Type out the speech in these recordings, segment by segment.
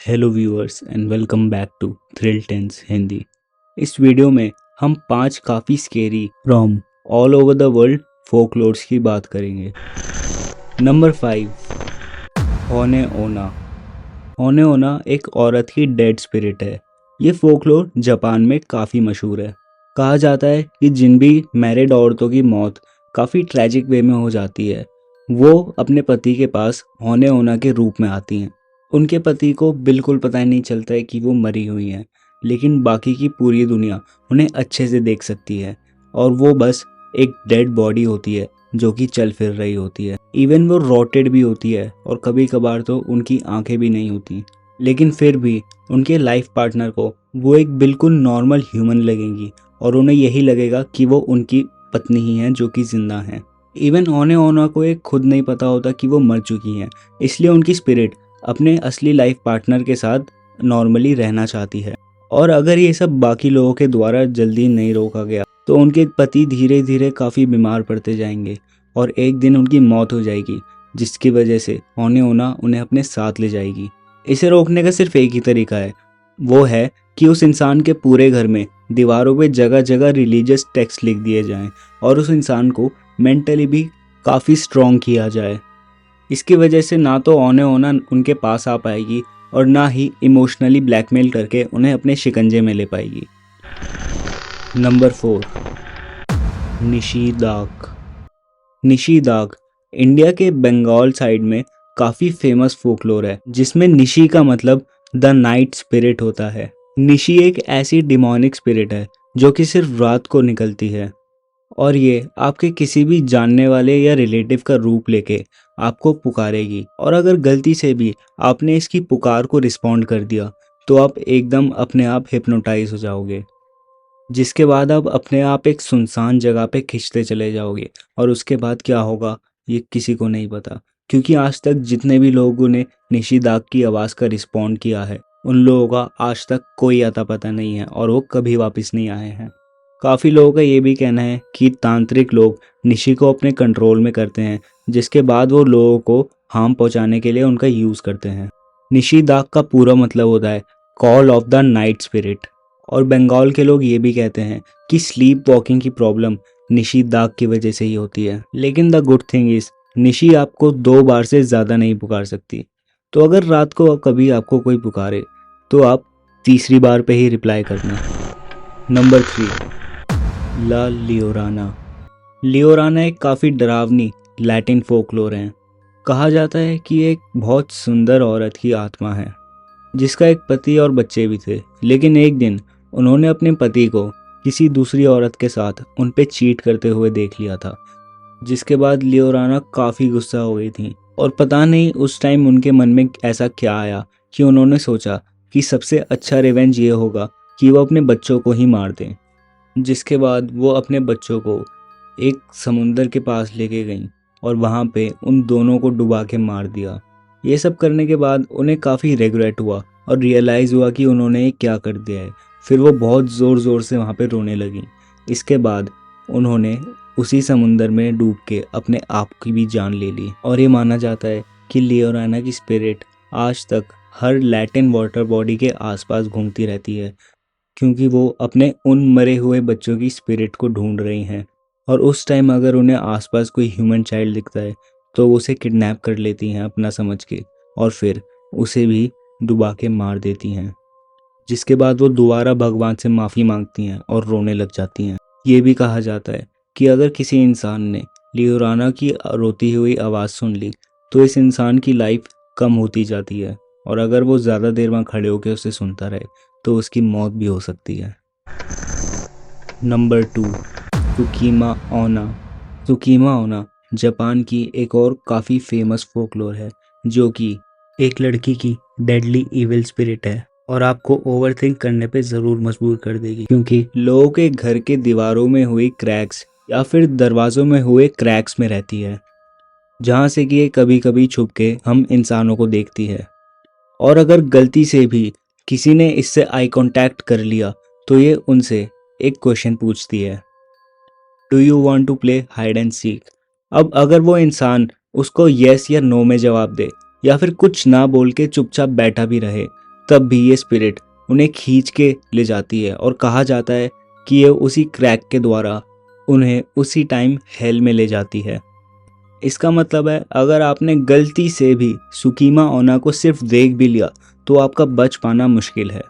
Hello viewers and welcome back to thrill tense Hindi. इस video में हम 5 काफ़ी scary from all over the world folklores की बात करेंगे। नंबर 5, होने ओना। होने ओना एक औरत की डेड स्पिरिट है। ये फोकलोर जापान में काफ़ी मशहूर है। कहा जाता है कि जिन भी मैरिड औरतों की मौत काफ़ी ट्रैजिक वे में हो जाती है, वो अपने पति के पास होने ओना के रूप में आती हैं। उनके पति को बिल्कुल पता ही नहीं चलता है कि वो मरी हुई हैं, लेकिन बाकी की पूरी दुनिया उन्हें अच्छे से देख सकती है और वो बस एक डेड बॉडी होती है जो कि चल फिर रही होती है। इवन वो रॉटेड भी होती है और कभी कभार तो उनकी आंखें भी नहीं होती, लेकिन फिर भी उनके लाइफ पार्टनर को वो एक बिल्कुल नॉर्मल ह्यूमन लगेंगी और उन्हें यही लगेगा कि वो उनकी पत्नी ही हैं जो कि जिंदा हैं। इवन होने ओना को एक खुद नहीं पता होता कि वो मर चुकी हैं, इसलिए उनकी स्पिरिट अपने असली लाइफ पार्टनर के साथ नॉर्मली रहना चाहती है। और अगर ये सब बाकी लोगों के द्वारा जल्दी नहीं रोका गया तो उनके पति धीरे धीरे काफ़ी बीमार पड़ते जाएंगे और एक दिन उनकी मौत हो जाएगी, जिसकी वजह से होने ओना उन्हें अपने साथ ले जाएगी। इसे रोकने का सिर्फ एक ही तरीका है, वो है कि उस इंसान के पूरे घर में दीवारों पे जगह जगह रिलीजियस टेक्स्ट लिख दिए जाएं और उस इंसान को मेंटली भी काफ़ी स्ट्रॉन्ग किया जाए। इसकी वजह से ना तो होने ओना उनके पास आ पाएगी और ना ही इमोशनली ब्लैकमेल करके उन्हें अपने शिकंजे में ले पाएगी। नंबर 4, निशीदाक। निशीदाक इंडिया के बंगाल साइड में काफ़ी फेमस फोकलोर है, जिसमें निशी का मतलब द नाइट स्पिरिट होता है। निशी एक ऐसी डिमोनिक स्पिरिट है जो कि सिर्फ रात को निकलती है और ये आपके किसी भी जानने वाले या रिलेटिव का रूप लेके आपको पुकारेगी। और अगर गलती से भी आपने इसकी पुकार को रिस्पॉन्ड कर दिया तो आप एकदम अपने आप हिप्नोटाइज हो जाओगे, जिसके बाद आप अपने आप एक सुनसान जगह पे खिंचते चले जाओगे। और उसके बाद क्या होगा ये किसी को नहीं पता, क्योंकि आज तक जितने भी लोगों ने निशिदाक की आवाज़ का रिस्पॉन्ड किया है उन लोगों का आज तक कोई अता पता नहीं है और वो कभी वापस नहीं आए हैं। काफ़ी लोगों का ये भी कहना है कि तांत्रिक लोग निशी को अपने कंट्रोल में करते हैं, जिसके बाद वो लोगों को हार्म पहुंचाने के लिए उनका यूज़ करते हैं। निशिदाक का पूरा मतलब होता है call of the night spirit. और बंगाल के लोग ये भी कहते हैं कि स्लीप वॉकिंग की प्रॉब्लम निशिदाक की वजह से ही होती है। लेकिन the good thing is Nishi आपको 2 बार से ज़्यादा नहीं पुकार सकती, तो अगर रात को कभी आपको कोई पुकारे तो आप तीसरी बार पे ही रिप्लाई करना। नंबर 3, ला लियोराना। लियोराना एक काफ़ी डरावनी लैटिन फोकलोर है। कहा जाता है कि ये एक बहुत सुंदर औरत की आत्मा है जिसका एक पति और बच्चे भी थे, लेकिन एक दिन उन्होंने अपने पति को किसी दूसरी औरत के साथ उन पे चीट करते हुए देख लिया था, जिसके बाद लियोराना काफ़ी गुस्सा हो गई थी। और पता नहीं उस टाइम उनके मन में ऐसा क्या आया कि उन्होंने सोचा कि सबसे अच्छा रिवेंज ये होगा कि वो अपने बच्चों को ही मार दें। जिसके बाद वो अपने बच्चों को एक समुंदर के पास लेके गईं और वहाँ पे उन दोनों को डुबा के मार दिया। ये सब करने के बाद उन्हें काफ़ी रिग्रेट हुआ और रियलाइज़ हुआ कि उन्होंने ये क्या कर दिया है। फिर वो बहुत ज़ोर ज़ोर से वहाँ पे रोने लगी। इसके बाद उन्होंने उसी समुंदर में डूब के अपने आप की भी जान ले ली। और ये माना जाता है कि लियोराना की स्पिरिट आज तक हर लैटिन वाटर बॉडी के आसपास घूमती रहती है, क्योंकि वो अपने उन मरे हुए बच्चों की स्पिरिट को ढूंढ रही हैं। और उस टाइम अगर उन्हें आसपास कोई ह्यूमन चाइल्ड दिखता है तो वो उसे किडनैप कर लेती हैं अपना समझ के और फिर उसे भी डुबा के मार देती हैं। जिसके बाद वो दोबारा भगवान से माफ़ी मांगती हैं और रोने लग जाती हैं। ये भी कहा जाता है कि अगर किसी इंसान ने लियोराना की रोती हुई आवाज़ सुन ली तो इस इंसान की लाइफ कम होती जाती है, और अगर वो ज़्यादा देर वहाँ खड़े होकर उसे सुनता रहे तो उसकी मौत भी हो सकती है। नंबर 2, सुकीमा ओना। सुकीमा ओना जापान की एक और काफ़ी फेमस फोकलोर है जो कि एक लड़की की डेडली इविल स्पिरिट है और आपको ओवरथिंक करने पे ज़रूर मजबूर कर देगी, क्योंकि लोगों के घर के दीवारों में हुई क्रैक्स या फिर दरवाज़ों में हुए क्रैक्स में रहती है, जहाँ से कि ये कभी कभी छुप के हम इंसानों को देखती है। और अगर गलती से भी किसी ने इससे आई कांटेक्ट कर लिया तो ये उनसे एक क्वेश्चन पूछती है, do you want to play hide and seek. अब अगर वो इंसान उसको येस या नो में जवाब दे या फिर कुछ ना बोल के चुपचाप बैठा भी रहे तब भी ये स्पिरिट उन्हें खींच के ले जाती है और कहा जाता है कि ये उसी क्रैक के द्वारा उन्हें उसी टाइम हेल में ले जाती है। इसका मतलब है अगर आपने गलती से भी सुकीमा ओना को सिर्फ देख भी लिया तो आपका बच पाना मुश्किल है।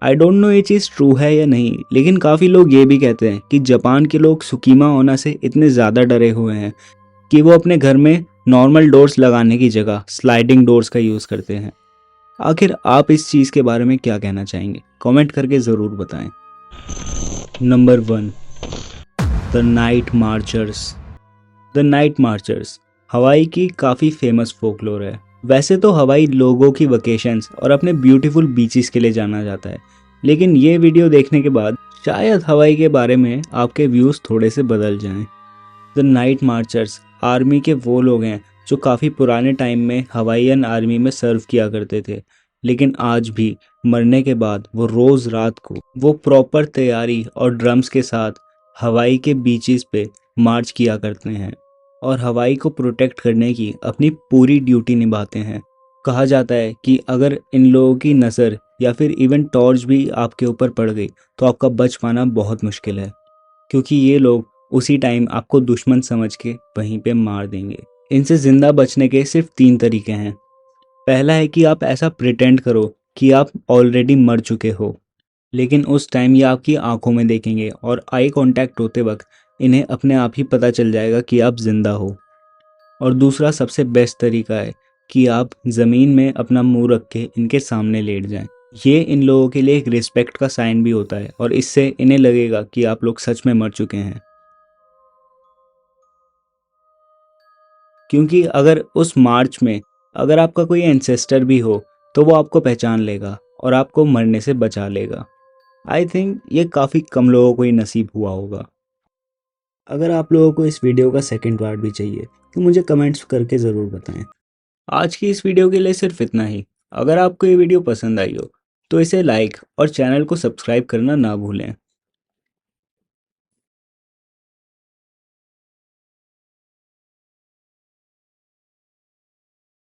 आई डोंट नो ये चीज़ ट्रू है या नहीं, लेकिन काफ़ी लोग ये भी कहते हैं कि जापान के लोग सुकीमा ओना से इतने ज़्यादा डरे हुए हैं कि वो अपने घर में नॉर्मल डोर्स लगाने की जगह स्लाइडिंग डोर्स का यूज़ करते हैं। आखिर आप इस चीज़ के बारे में क्या कहना चाहेंगे? कमेंट करके ज़रूर बताएं। Number 1, the night marchers. The night marchers हवाई की काफ़ी फेमस फोकलोर है। वैसे तो हवाई लोगों की वकेशंस और अपने ब्यूटीफुल बीचेस के लिए जाना जाता है, लेकिन ये वीडियो देखने के बाद शायद हवाई के बारे में आपके व्यूज़ थोड़े से बदल जाएं। द नाइट मार्चर्स आर्मी के वो लोग हैं जो काफ़ी पुराने टाइम में हवाईयन आर्मी में सर्व किया करते थे, लेकिन आज भी मरने के बाद वो रोज़ रात को वो प्रॉपर तैयारी और ड्रम्स के साथ हवाई के बीचेस पे मार्च किया करते हैं और हवाई को प्रोटेक्ट करने की अपनी पूरी ड्यूटी निभाते हैं। कहा जाता है कि अगर इन लोगों की नज़र या फिर इवन टॉर्च भी आपके ऊपर पड़ गई तो आपका बच पाना बहुत मुश्किल है, क्योंकि ये लोग उसी टाइम आपको दुश्मन समझ के वहीं पे मार देंगे। इनसे ज़िंदा बचने के सिर्फ 3 तरीके हैं। पहला है कि आप ऐसा प्रिटेंड करो कि आप ऑलरेडी मर चुके हो, लेकिन उस टाइम ये आपकी आंखों में देखेंगे और आई कांटेक्ट होते वक्त इन्हें अपने आप ही पता चल जाएगा कि आप जिंदा हो। और दूसरा सबसे बेस्ट तरीका है कि आप ज़मीन में अपना मुंह रख के इनके सामने लेट जाएं। ये इन लोगों के लिए एक रिस्पेक्ट का साइन भी होता है और इससे इन्हें लगेगा कि आप लोग सच में मर चुके हैं। क्योंकि अगर उस मार्च में अगर आपका कोई एंसेस्टर भी हो तो वो आपको पहचान लेगा और आपको मरने से बचा लेगा। आई थिंक ये काफ़ी कम लोगों को ही नसीब हुआ होगा। अगर आप लोगों को इस वीडियो का सेकंड पार्ट भी चाहिए तो मुझे कमेंट्स करके ज़रूर बताएं। आज की इस वीडियो के लिए सिर्फ इतना ही। अगर आपको ये वीडियो पसंद आई हो तो इसे लाइक और चैनल को सब्सक्राइब करना ना भूलें।